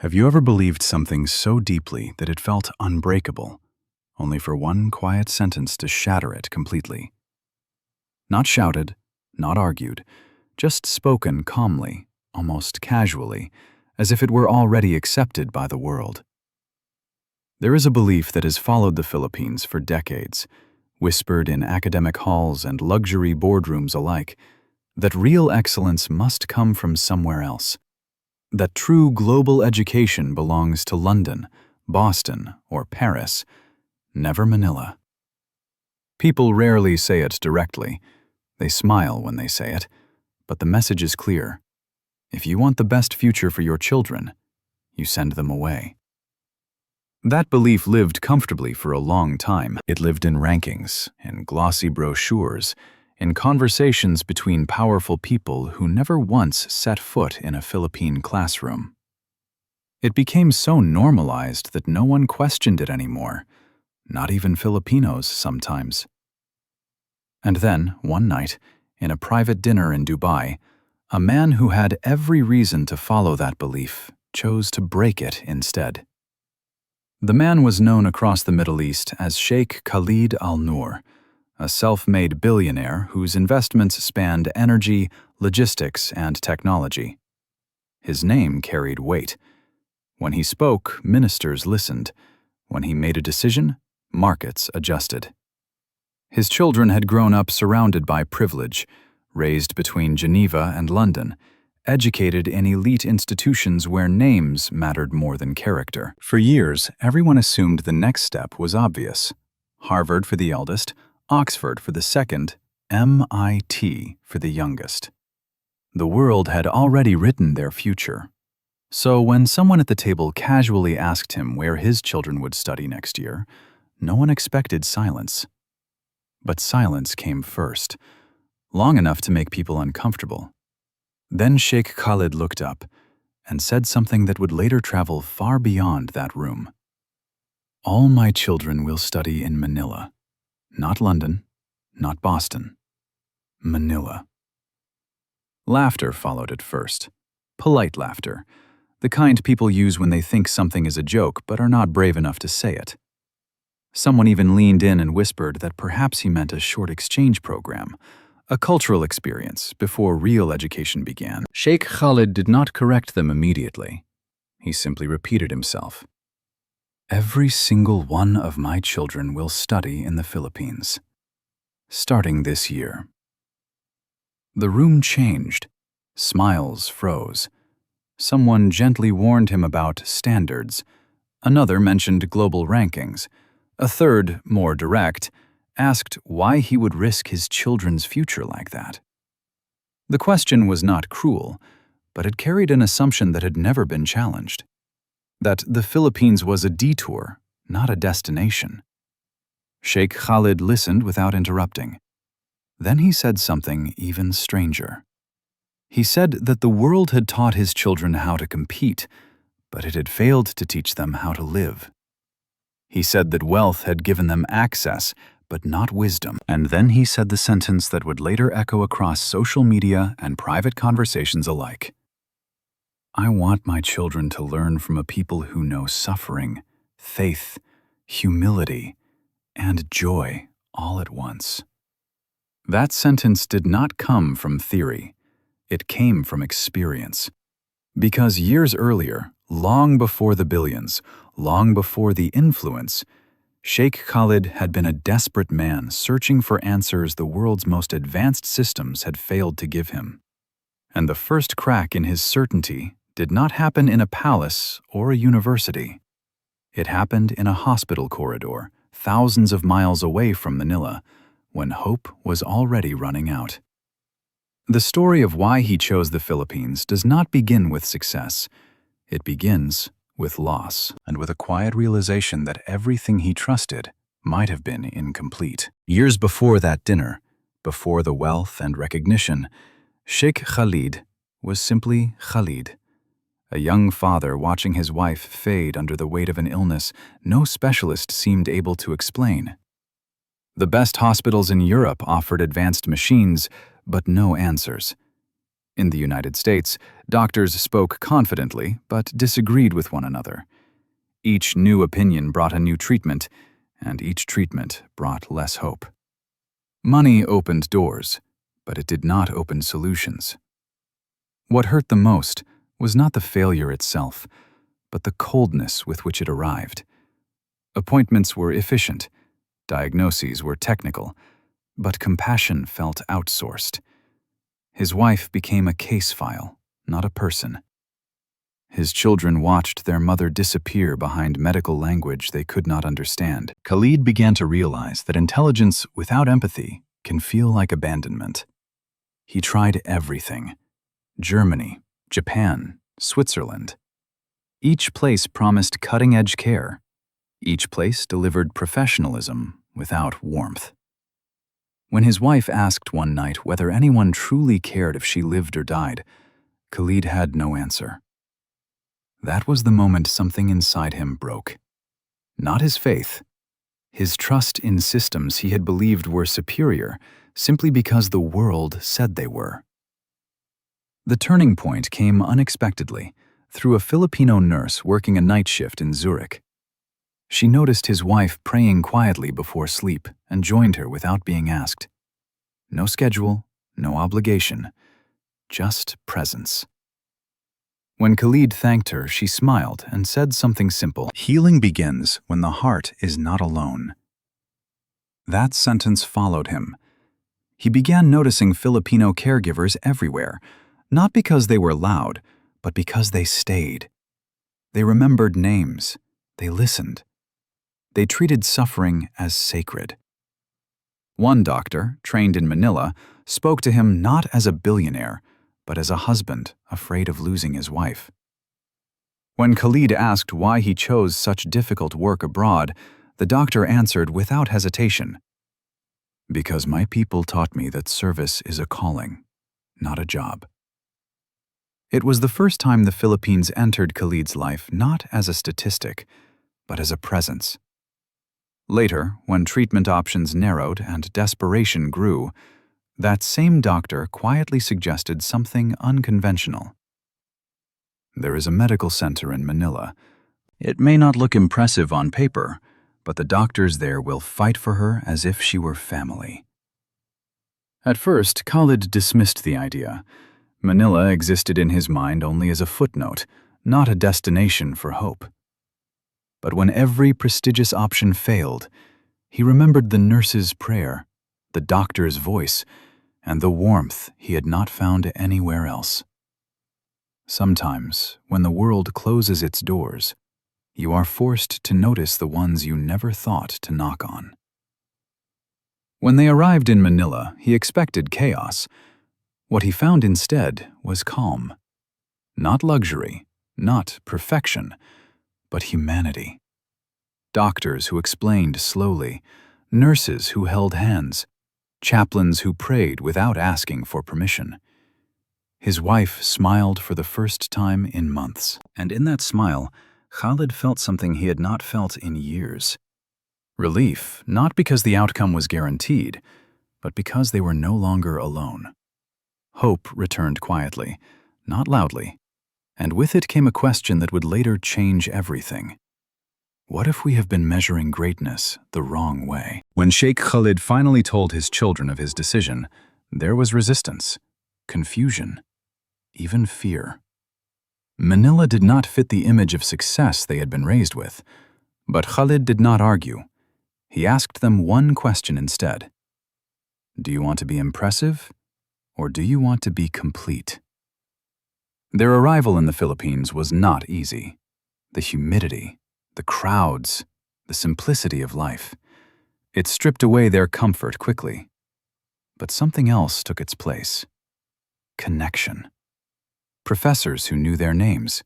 Have you ever believed something so deeply that it felt unbreakable, only for one quiet sentence to shatter it completely? Not shouted, not argued, just spoken calmly, almost casually, as if it were already accepted by the world. There is a belief that has followed the Philippines for decades, whispered in academic halls and luxury boardrooms alike, that real excellence must come from somewhere else. That true global education belongs to London, Boston, or Paris, never Manila. People rarely say it directly. They smile when they say it, but the message is clear. If you want the best future for your children, you send them away. That belief lived comfortably for a long time. It lived in rankings, in glossy brochures, in conversations between powerful people who never once set foot in a Philippine classroom. It became so normalized that no one questioned it anymore, not even Filipinos sometimes. And then, one night, in a private dinner in Dubai, a man who had every reason to follow that belief chose to break it instead. The man was known across the Middle East as Sheikh Khalid Al Noor, a self-made billionaire whose investments spanned energy, logistics, and technology. His name carried weight. When he spoke, ministers listened. When he made a decision, markets adjusted. His children had grown up surrounded by privilege, raised between Geneva and London, educated in elite institutions where names mattered more than character. For years, everyone assumed the next step was obvious. Harvard for the eldest, Oxford for the second, MIT for the youngest. The world had already written their future. So when someone at the table casually asked him where his children would study next year, no one expected silence. But silence came first, long enough to make people uncomfortable. Then Sheikh Khalid looked up and said something that would later travel far beyond that room. "All my children will study in Manila. Not London, not Boston. Manila." Laughter followed at first. Polite laughter. The kind people use when they think something is a joke but are not brave enough to say it. Someone even leaned in and whispered that perhaps he meant a short exchange program, a cultural experience before real education began. Sheikh Khalid did not correct them immediately. He simply repeated himself. "Every single one of my children will study in the Philippines, starting this year." The room changed. Smiles froze. Someone gently warned him about standards. Another mentioned global rankings. A third, more direct, asked why he would risk his children's future like that. The question was not cruel, but it carried an assumption that had never been challenged. That the Philippines was a detour, not a destination. Sheikh Khalid listened without interrupting. Then he said something even stranger. He said that the world had taught his children how to compete, but it had failed to teach them how to live. He said that wealth had given them access, but not wisdom. And then he said the sentence that would later echo across social media and private conversations alike. "I want my children to learn from a people who know suffering, faith, humility, and joy all at once." That sentence did not come from theory. It came from experience. Because years earlier, long before the billions, long before the influence, Sheikh Khalid had been a desperate man searching for answers the world's most advanced systems had failed to give him. And the first crack in his certainty did not happen in a palace or a university. It happened in a hospital corridor, thousands of miles away from Manila, when hope was already running out. The story of why he chose the Philippines does not begin with success. It begins with loss, and with a quiet realization that everything he trusted might have been incomplete. Years before that dinner, before the wealth and recognition, Sheikh Khalid was simply Khalid, a young father watching his wife fade under the weight of an illness no specialist seemed able to explain. The best hospitals in Europe offered advanced machines, but no answers. In the United States, doctors spoke confidently but disagreed with one another. Each new opinion brought a new treatment, and each treatment brought less hope. Money opened doors, but it did not open solutions. What hurt the most was not the failure itself, but the coldness with which it arrived. Appointments were efficient, diagnoses were technical, but compassion felt outsourced. His wife became a case file, not a person. His children watched their mother disappear behind medical language they could not understand. Khalid began to realize that intelligence without empathy can feel like abandonment. He tried everything: Germany, Japan, Switzerland. Each place promised cutting-edge care. Each place delivered professionalism without warmth. When his wife asked one night whether anyone truly cared if she lived or died, Khalid had no answer. That was the moment something inside him broke. Not his faith, his trust in systems he had believed were superior simply because the world said they were. The turning point came unexpectedly through a Filipino nurse working a night shift in Zurich. She noticed his wife praying quietly before sleep and joined her without being asked. No schedule, no obligation, just presence. When Khalid thanked her, she smiled and said something simple: "Healing begins when the heart is not alone." That sentence followed him. He began noticing Filipino caregivers everywhere, not because they were loud, but because they stayed. They remembered names. They listened. They treated suffering as sacred. One doctor, trained in Manila, spoke to him not as a billionaire, but as a husband afraid of losing his wife. When Khalid asked why he chose such difficult work abroad, the doctor answered without hesitation, "Because my people taught me that service is a calling, not a job." It was the first time the Philippines entered Khalid's life not as a statistic, but as a presence. Later, when treatment options narrowed and desperation grew, that same doctor quietly suggested something unconventional. "There is a medical center in Manila. It may not look impressive on paper, but the doctors there will fight for her as if she were family." At first, Khalid dismissed the idea. Manila existed in his mind only as a footnote, not a destination for hope. But when every prestigious option failed, he remembered the nurse's prayer, the doctor's voice, and the warmth he had not found anywhere else. Sometimes, when the world closes its doors, you are forced to notice the ones you never thought to knock on. When they arrived in Manila, he expected chaos. What he found instead was calm. Not luxury, not perfection, but humanity. Doctors who explained slowly, nurses who held hands, chaplains who prayed without asking for permission. His wife smiled for the first time in months, and in that smile, Khalid felt something he had not felt in years. Relief, not because the outcome was guaranteed, but because they were no longer alone. Hope returned quietly, not loudly, and with it came a question that would later change everything. What if we have been measuring greatness the wrong way? When Sheikh Khalid finally told his children of his decision, there was resistance, confusion, even fear. Manila did not fit the image of success they had been raised with, but Khalid did not argue. He asked them one question instead. Do you want to be impressive, or do you want to be complete? Their arrival in the Philippines was not easy. The humidity, the crowds, the simplicity of life. It stripped away their comfort quickly. But something else took its place. Connection. Professors who knew their names.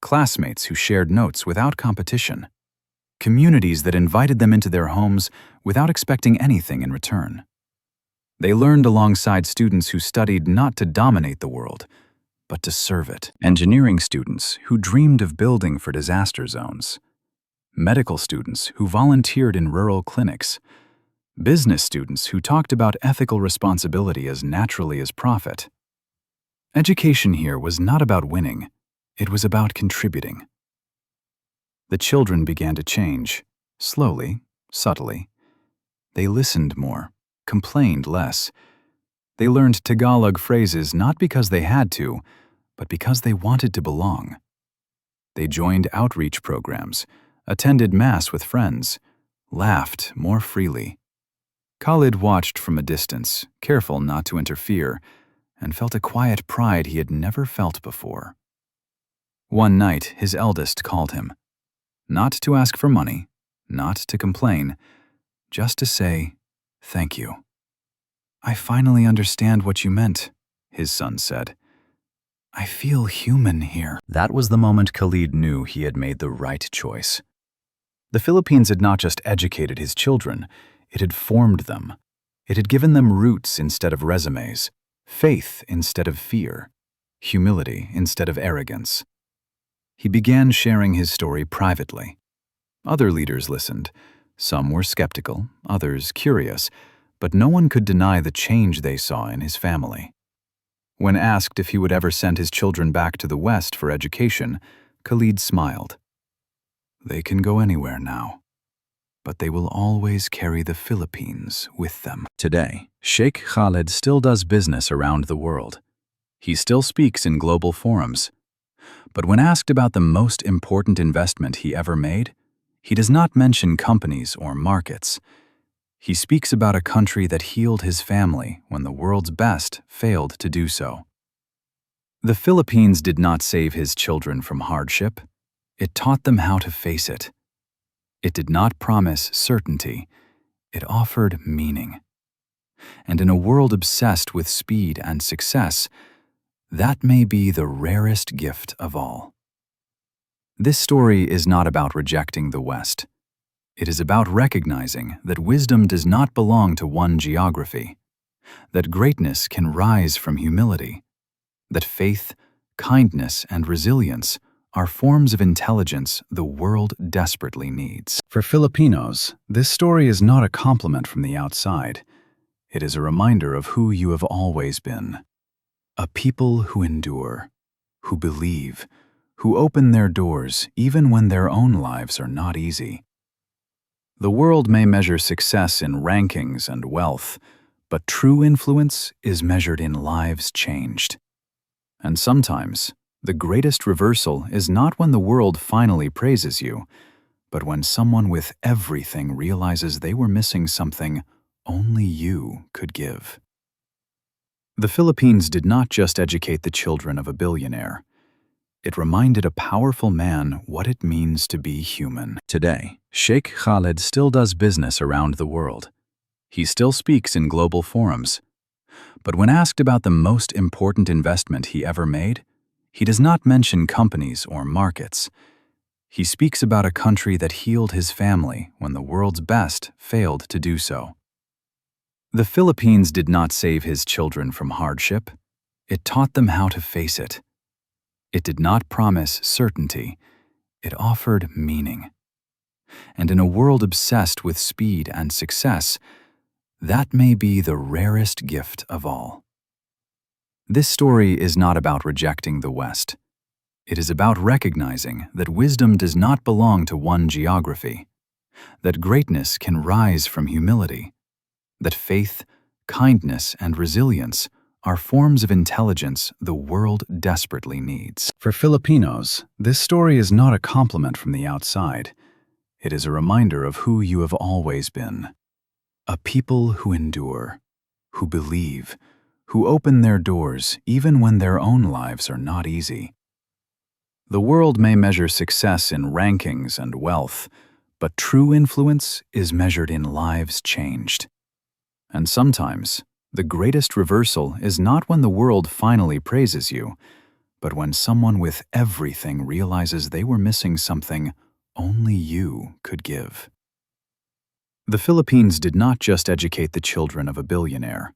Classmates who shared notes without competition. Communities that invited them into their homes without expecting anything in return. They learned alongside students who studied not to dominate the world, but to serve it. Engineering students who dreamed of building for disaster zones. Medical students who volunteered in rural clinics. Business students who talked about ethical responsibility as naturally as profit. Education here was not about winning, it was about contributing. The children began to change, slowly, subtly. They listened more, complained less. They learned Tagalog phrases not because they had to, but because they wanted to belong. They joined outreach programs, attended Mass with friends, laughed more freely. Khalid watched from a distance, careful not to interfere, and felt a quiet pride he had never felt before. One night, his eldest called him. Not to ask for money, not to complain, just to say, "Thank you." "I finally understand what you meant," his son said. "I feel human here." That was the moment Khalid knew he had made the right choice. The Philippines had not just educated his children, it had formed them. It had given them roots instead of resumes, faith instead of fear, humility instead of arrogance. He began sharing his story privately. Other leaders listened. Some were skeptical, others curious, but no one could deny the change they saw in his family. When asked if he would ever send his children back to the West for education, Khalid smiled. "They can go anywhere now, but they will always carry the Philippines with them." Today, Sheikh Khalid still does business around the world. He still speaks in global forums. But when asked about the most important investment he ever made, he does not mention companies or markets. He speaks about a country that healed his family when the world's best failed to do so. The Philippines did not save his children from hardship. It taught them how to face it. It did not promise certainty. It offered meaning. And in a world obsessed with speed and success, that may be the rarest gift of all. This story is not about rejecting the West. It is about recognizing that wisdom does not belong to one geography, that greatness can rise from humility, that faith, kindness, and resilience are forms of intelligence the world desperately needs. For Filipinos, this story is not a compliment from the outside. It is a reminder of who you have always been. A people who endure, who believe, who open their doors even when their own lives are not easy. The world may measure success in rankings and wealth, but true influence is measured in lives changed. And sometimes, the greatest reversal is not when the world finally praises you, but when someone with everything realizes they were missing something only you could give. The Philippines did not just educate the children of a billionaire. It reminded a powerful man what it means to be human. Today, Sheikh Khalid still does business around the world. He still speaks in global forums. But when asked about the most important investment he ever made, he does not mention companies or markets. He speaks about a country that healed his family when the world's best failed to do so. The Philippines did not save his children from hardship. It taught them how to face it. It did not promise certainty. It offered meaning. And in a world obsessed with speed and success, that may be the rarest gift of all. This story is not about rejecting the West. It is about recognizing that wisdom does not belong to one geography, that greatness can rise from humility, that faith, kindness, and resilience are forms of intelligence the world desperately needs. For Filipinos, this story is not a compliment from the outside. It is a reminder of who you have always been. A people who endure, who believe, who open their doors even when their own lives are not easy. The world may measure success in rankings and wealth, but true influence is measured in lives changed. And sometimes, the greatest reversal is not when the world finally praises you, but when someone with everything realizes they were missing something only you could give. The Philippines did not just educate the children of a billionaire.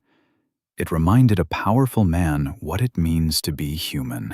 It reminded a powerful man what it means to be human.